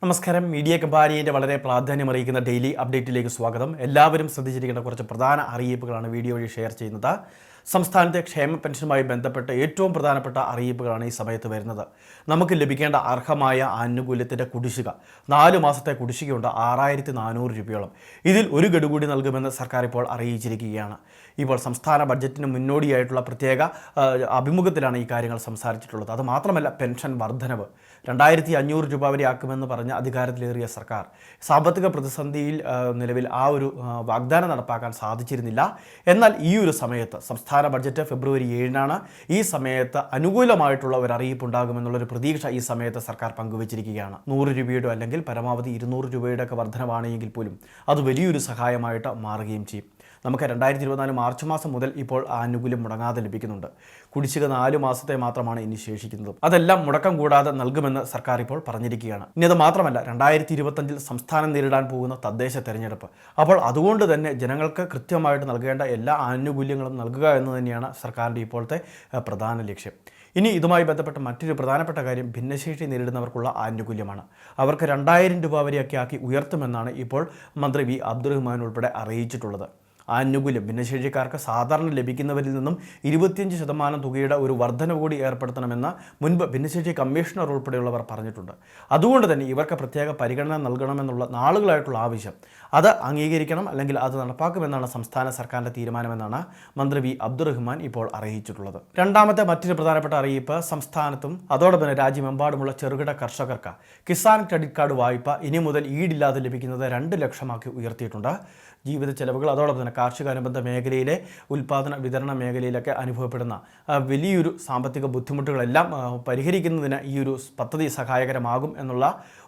നമസ്കാരം. മീഡിയ കമ്പാനിയുടെ വളരെ പ്രാധാന്യമറിയിക്കുന്ന ഡെയിലി അപ്ഡേറ്റിലേക്ക് സ്വാഗതം. എല്ലാവരും ശ്രദ്ധിച്ചിരിക്കേണ്ട കുറച്ച് പ്രധാന അറിയിപ്പുകളാണ് വീഡിയോ വഴി ഷെയർ ചെയ്യുന്നത്. സംസ്ഥാനത്തെ ക്ഷേമ പെൻഷനുമായി ബന്ധപ്പെട്ട് ഏറ്റവും പ്രധാനപ്പെട്ട അറിയിപ്പുകളാണ് ഈ സമയത്ത് വരുന്നത്. നമുക്ക് ലഭിക്കേണ്ട അർഹമായ ആനുകൂല്യത്തിൻ്റെ കുടിശ്ശിക 4 മാസത്തെ കുടിശ്ശികയുണ്ട്, 6400 രൂപയോളം. ഇതിൽ ഒരു ഗഡു കൂടി നൽകുമെന്ന് സർക്കാർ ഇപ്പോൾ അറിയിച്ചിരിക്കുകയാണ്. ഇപ്പോൾ സംസ്ഥാന ബഡ്ജറ്റിന് മുന്നോടിയായിട്ടുള്ള പ്രത്യേക അഭിമുഖത്തിലാണ് ഈ കാര്യങ്ങൾ സംസാരിച്ചിട്ടുള്ളത്. അതുമാത്രമല്ല, പെൻഷൻ വർധനവ് 2500 രൂപ വരെ ആക്കുമെന്ന് പറഞ്ഞ് അധികാരത്തിലേറിയ സർക്കാർ സാമ്പത്തിക പ്രതിസന്ധിയിൽ നിലവിൽ ആ ഒരു വാഗ്ദാനം നടപ്പാക്കാൻ സാധിച്ചിരുന്നില്ല. എന്നാൽ ഈ ഒരു സമയത്ത് സംസ്ഥാന ബഡ്ജറ്റ് ഫെബ്രുവരി 7-നാണ്. ഈ സമയത്ത് അനുകൂലമായിട്ടുള്ള ഒരു അറിയിപ്പ് ഉണ്ടാകുമെന്നുള്ളൊരു പ്രതീക്ഷ ഈ സമയത്ത് സർക്കാർ പങ്കുവച്ചിരിക്കുകയാണ്. 100 രൂപയുടെ അല്ലെങ്കിൽ പരമാവധി 200 രൂപയുടെ ഒക്കെ വർധനവാണെങ്കിൽ പോലും അത് വലിയൊരു സഹായമായിട്ട് മാറുകയും ചെയ്യും. നമുക്ക് 2024 മാർച്ച് മാസം മുതൽ ഇപ്പോൾ ആനുകൂല്യം മുടങ്ങാതെ ലഭിക്കുന്നുണ്ട്. കുടിശ്ശിക 4 മാസത്തെ മാത്രമാണ് ഇനി ശേഷിക്കുന്നത്. അതെല്ലാം മുടക്കം കൂടാതെ നൽകുമെന്ന് സർക്കാർ ഇപ്പോൾ പറഞ്ഞിരിക്കുകയാണ്. ഇനി അത് മാത്രമല്ല, 2025 സംസ്ഥാനം നേരിടാൻ പോകുന്ന തദ്ദേശ തെരഞ്ഞെടുപ്പ്. അപ്പോൾ അതുകൊണ്ട് തന്നെ ജനങ്ങൾക്ക് കൃത്യമായിട്ട് നൽകേണ്ട എല്ലാ ആനുകൂല്യങ്ങളും നൽകുക എന്ന് തന്നെയാണ് സർക്കാരിൻ്റെ ഇപ്പോഴത്തെ പ്രധാന ലക്ഷ്യം. ഇനി ഇതുമായി ബന്ധപ്പെട്ട മറ്റൊരു പ്രധാനപ്പെട്ട കാര്യം ഭിന്നശേഷി നേരിടുന്നവർക്കുള്ള ആനുകൂല്യമാണ്. അവർക്ക് 2000 രൂപ വരെയൊക്കെ ആക്കി ഉയർത്തുമെന്നാണ് ഇപ്പോൾ മന്ത്രി വി അബ്ദുറഹ്മാൻ ഉൾപ്പെടെ അറിയിച്ചിട്ടുള്ളത്. ആനുകൂല്യം ഭിന്നശേഷിക്കാർക്ക് സാധാരണ ലഭിക്കുന്നവരിൽ നിന്നും 25% തുകയുടെ ഒരു വർധന കൂടി ഏർപ്പെടുത്തണമെന്ന് മുൻപ് ഭിന്നശേഷി കമ്മീഷണർ ഉൾപ്പെടെയുള്ളവർ പറഞ്ഞിട്ടുണ്ട്. അതുകൊണ്ട് തന്നെ ഇവർക്ക് പ്രത്യേക പരിഗണന നൽകണമെന്നുള്ള നാളുകളായിട്ടുള്ള ആവശ്യം അത് അംഗീകരിക്കണം, അല്ലെങ്കിൽ അത് നടപ്പാക്കുമെന്നാണ് സംസ്ഥാന സർക്കാരിൻ്റെ തീരുമാനമെന്നാണ് മന്ത്രി വി അബ്ദുറഹ്മാൻ ഇപ്പോൾ അറിയിച്ചിട്ടുള്ളത്. രണ്ടാമത്തെ മറ്റൊരു പ്രധാനപ്പെട്ട അറിയിപ്പ്, സംസ്ഥാനത്തും അതോടൊപ്പം തന്നെ രാജ്യമെമ്പാടുമുള്ള ചെറുകിട കർഷകർക്ക് കിസാൻ ക്രെഡിറ്റ് കാർഡ് വായ്പ ഇനി മുതൽ ഈടില്ലാതെ ലഭിക്കുന്നത് 2 ലക്ഷമാക്കി ഉയർത്തിയിട്ടുണ്ട്. ജീവിത ചെലവുകൾ അതോടൊപ്പം തന്നെ കാർഷിക അനുബന്ധ മേഖലയിലെ ഉൽപ്പാദന വിതരണ മേഖലയിലൊക്കെ അനുഭവപ്പെടുന്ന വലിയൊരു സാമ്പത്തിക ബുദ്ധിമുട്ടുകളെല്ലാം പരിഹരിക്കുന്നതിന് ഈ ഒരു പദ്ധതി സഹായകരമാകും എന്നുള്ള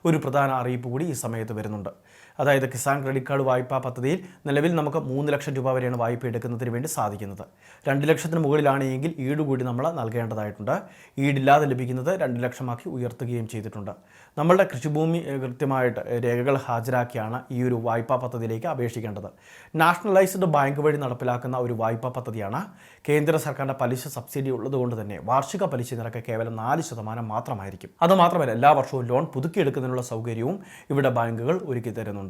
ഒരു പ്രധാന അറിയിപ്പ് കൂടി ഈ സമയത്ത് വരുന്നുണ്ട്. അതായത് കിസാൻ ക്രെഡിറ്റ് കാർഡ് വായ്പാ പദ്ധതിയിൽ നിലവിൽ നമുക്ക് 3 ലക്ഷം രൂപ വരെയാണ് വായ്പ എടുക്കുന്നതിന് വേണ്ടി സാധിക്കുന്നത്. 2 ലക്ഷത്തിന് മുകളിലാണ് എങ്കിൽ ഈട് കൂടി നമ്മൾ നൽകേണ്ടതായിട്ടുണ്ട്. ഈടില്ലാതെ ലഭിക്കുന്നത് 2 ലക്ഷമാക്കി ഉയർത്തുകയും ചെയ്തിട്ടുണ്ട്. നമ്മളുടെ കൃഷിഭൂമി കൃത്യമായിട്ട് രേഖകൾ ഹാജരാക്കിയാണ് ഈ ഒരു വായ്പാ പദ്ധതിയിലേക്ക് അപേക്ഷിക്കേണ്ടത്. നാഷണലൈസ്ഡ് ബാങ്ക് വഴി നടപ്പിലാക്കുന്ന ഒരു വായ്പാ പദ്ധതിയാണ്. കേന്ദ്ര സർക്കാരിൻ്റെ പലിശ സബ്സിഡി ഉള്ളതുകൊണ്ട് തന്നെ വാർഷിക പലിശ നിരക്ക് കേവലം 4% മാത്രമായിരിക്കും. അതുമാത്രമല്ല, എല്ലാ വർഷവും ലോൺ പുതുക്കിയെടുക്കുന്നതിനുള്ള സൗകര്യവും ഇവിടെ ബാങ്കുകൾ ഒരുക്കി തരുന്നുണ്ട്.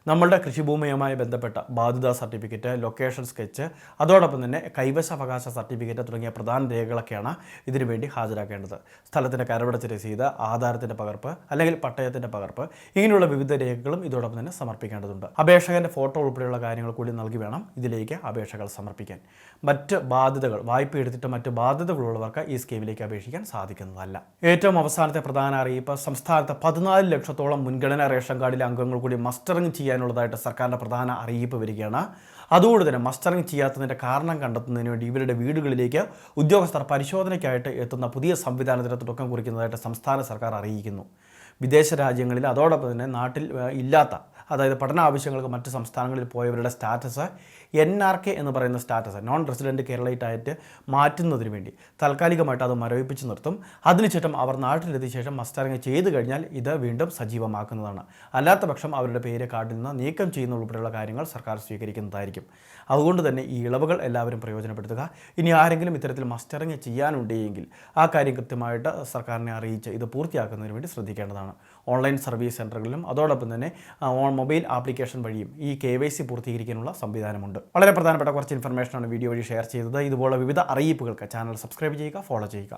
നമ്മളുടെ കൃഷിഭൂമിയുമായി ബന്ധപ്പെട്ട ബാധ്യതാ സർട്ടിഫിക്കറ്റ്, ലൊക്കേഷൻ സ്കെച്ച്, അതോടൊപ്പം തന്നെ കൈവശാവകാശ സർട്ടിഫിക്കറ്റ് തുടങ്ങിയ പ്രധാന രേഖകളൊക്കെയാണ് ഇതിനു വേണ്ടി ഹാജരാക്കേണ്ടത്. സ്ഥലത്തിൻ്റെ കരമടച്ച രസീത്, ആധാരത്തിൻ്റെ പകർപ്പ് അല്ലെങ്കിൽ പട്ടയത്തിൻ്റെ പകർപ്പ്, ഇങ്ങനെയുള്ള വിവിധ രേഖകളും ഇതോടൊപ്പം തന്നെ സമർപ്പിക്കേണ്ടതുണ്ട്. അപേക്ഷകൻ്റെ ഫോട്ടോ ഉൾപ്പെടെയുള്ള കാര്യങ്ങൾ കൂടി നൽകി വേണം ഇതിലേക്ക് അപേക്ഷകൾ സമർപ്പിക്കാൻ. മറ്റ് ബാധ്യതകൾ, വായ്പ എടുത്തിട്ട് മറ്റ് ബാധ്യതകളുള്ളവർക്ക് ഈ സ്കീമിലേക്ക് അപേക്ഷിക്കാൻ സാധിക്കുന്നതല്ല. ഏറ്റവും അവസാനത്തെ പ്രധാന അറിയിപ്പ്, സംസ്ഥാനത്ത് 14 ലക്ഷത്തോളം മുൻഗണനാ റേഷൻ കാർഡിലെ അംഗങ്ങൾ കൂടി മസ്റ്ററിംഗ് ചെയ്യാനുള്ളതായിട്ട് സർക്കാരിൻ്റെ പ്രധാന അറിയിപ്പ് വരികയാണ്. അതുകൊണ്ട് തന്നെ മസ്റ്ററിംഗ് ചെയ്യാത്തതിൻ്റെ കാരണം കണ്ടെത്തുന്നതിന് വേണ്ടി ഇവരുടെ വീടുകളിലേക്ക് ഉദ്യോഗസ്ഥർ പരിശോധനയ്ക്കായിട്ട് എത്തുന്ന പുതിയ സംവിധാനത്തിന് തുടക്കം കുറിക്കുന്നതായിട്ട് സംസ്ഥാന സർക്കാർ അറിയിക്കുന്നു. വിദേശ രാജ്യങ്ങളിൽ അതോടൊപ്പം തന്നെ നാട്ടിൽ ഇല്ലാത്ത, അതായത് പഠന ആവശ്യങ്ങൾക്ക് മറ്റ് സംസ്ഥാനങ്ങളിൽ പോയവരുടെ സ്റ്റാറ്റസ് NRK എന്ന് പറയുന്ന സ്റ്റാറ്റസ്, നോൺ റെസിഡൻറ്റ് കേരളൈറ്റ് ആയിട്ട് മാറ്റുന്നതിന് വേണ്ടി താൽക്കാലികമായിട്ട് അത് മരവിപ്പിച്ച് നിർത്തും. അതിനുശേഷം അവർ നാട്ടിലെത്തിയ ശേഷം മസ്റ്ററിംഗ് ചെയ്തു കഴിഞ്ഞാൽ ഇത് വീണ്ടും സജീവമാക്കുന്നതാണ്. അല്ലാത്ത പക്ഷം അവരുടെ പേര് കാർഡിൽ നിന്ന് നീക്കം ചെയ്യുന്ന ഉൾപ്പെടെയുള്ള കാര്യങ്ങൾ സർക്കാർ സ്വീകരിക്കുന്നതായിരിക്കും. അതുകൊണ്ട് തന്നെ ഈ ഇളവുകൾ എല്ലാവരും പ്രയോജനപ്പെടുത്തുക. ഇനി ആരെങ്കിലും ഇത്തരത്തിൽ മസ്റ്ററിംഗ് ചെയ്യാനുണ്ടെങ്കിൽ ആ കാര്യം കൃത്യമായിട്ട് സർക്കാരിനെ അറിയിച്ച് ഇത് പൂർത്തിയാക്കുന്നതിന് വേണ്ടി ശ്രദ്ധിക്കേണ്ടതാണ്. ഓൺലൈൻ സർവീസ് സെൻ്ററുകളിലും അതോടൊപ്പം തന്നെ മൊബൈൽ ആപ്ലിക്കേഷൻ വഴിയും ഈ KYC പൂർത്തീകരിക്കാനുള്ള സംവിധാനമുണ്ട്. വളരെ പ്രധാനപ്പെട്ട കുറച്ച് ഇൻഫർമേഷനാണ് വീഡിയോ വഴി ഷെയർ ചെയ്തത്. ഇതുപോലെ വിവിധ അറിയിപ്പുകൾക്ക് ചാനൽ സബ്സ്ക്രൈബ് ചെയ്യുക, ഫോളോ ചെയ്യുക.